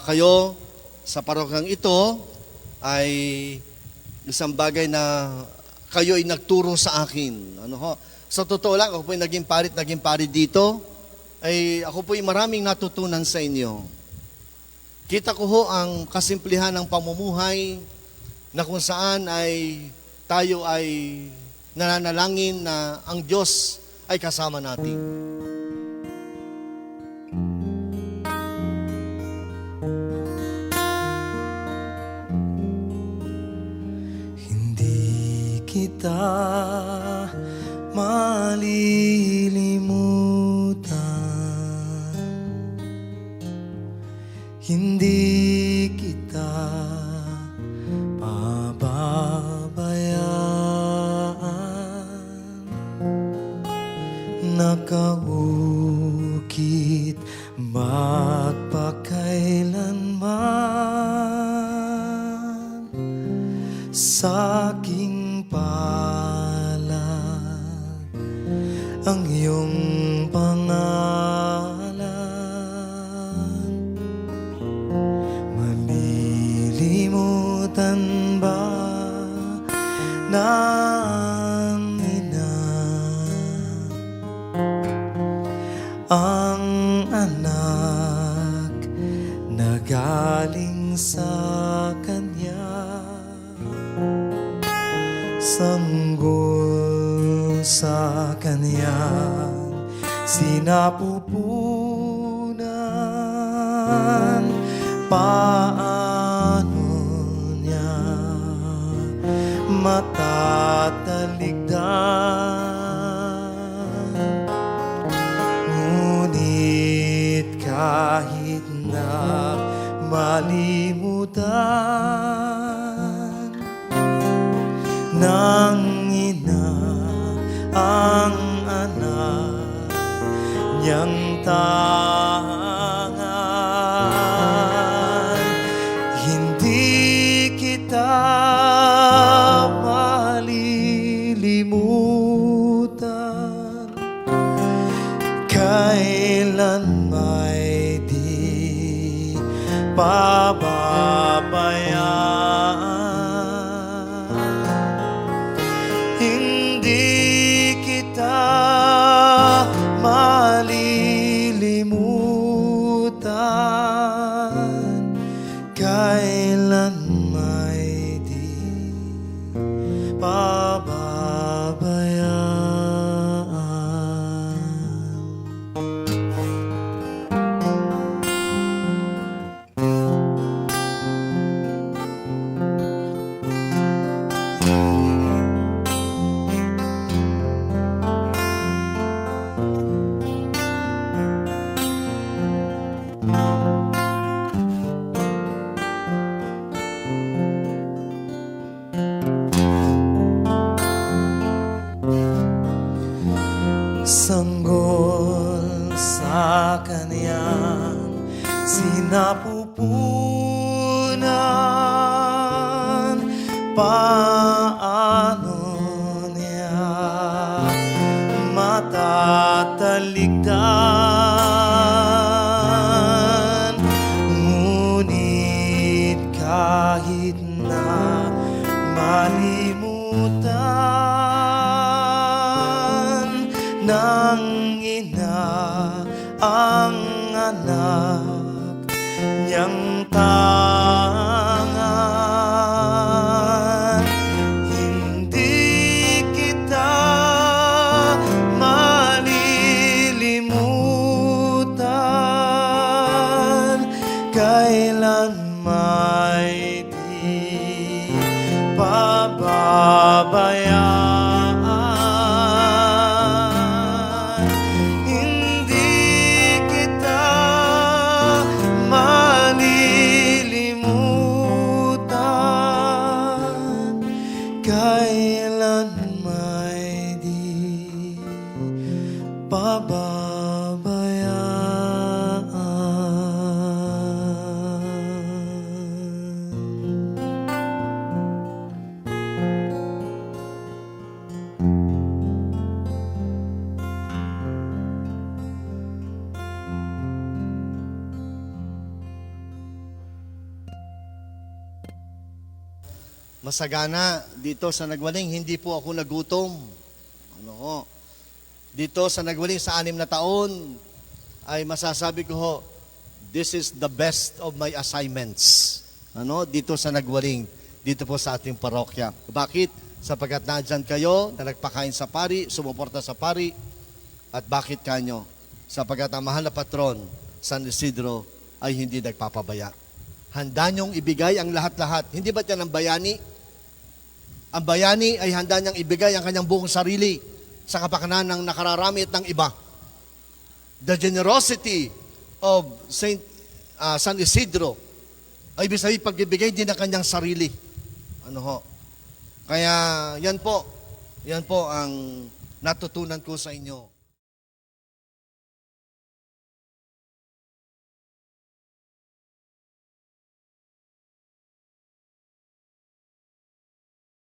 Kayo sa parokyang ito ay isang bagay na kayo ay nagturo sa akin. Ano ho? Sa totoo lang, ako po ay naging pari dito, ay ako po ay maraming natutunan sa inyo. Kita ko ho ang kasimplihan ng pamumuhay na kung saan ay tayo ay nananalangin na ang Diyos ay kasama natin. Hindi kita malilimutan, hindi kita pababayaan. Nakaukit magpakailanman sa aking palad ang iyong pangalan. Malilimutan ba ng ina ang anak na galing sa kanya? Sanggol sa kanyang sinapupunan, paano niya matataligdan? Ngunit kahit na malimutan ng ina ang anak niyang tangan, hindi kita malilimutan kailan may di pababayaan. Hindi kita malilimutan kailan may di pababayaan. Sanggol sa kanyang sinapupunan, paano niya matataligdan? Ngunit kahit na malimutan ng ina ang anak niyang tangan, hindi kita malilimutan kailan may di pababayaan. Hindi kita malilimutan kailan may di pababayaan. masagana dito sa Nagwaling, hindi po ako nagutom. Ano ho? Dito sa Nagwaling sa 6 na taon, ay masasabi ko ho, this is the best of my assignments. Ano? Dito sa Nagwaling, dito po sa ating parokya. Bakit? Sapagkat nandyan kayo na nagpakain sa pari, sumuporta sa pari, at bakit kanyo? Sapagkat ang mahal na patron, San Isidro, ay hindi nagpapabaya. Handa niyong ibigay ang lahat-lahat. Hindi ba yan ang bayani? Ang bayani ay handa niyang ibigay ang kanyang buong sarili sa kapakanan ng nakararami at ng iba. The generosity of San Isidro ay ibig sabihin pagbibigay din ng kanyang sarili. Ano ho? Kaya yan po ang natutunan ko sa inyo.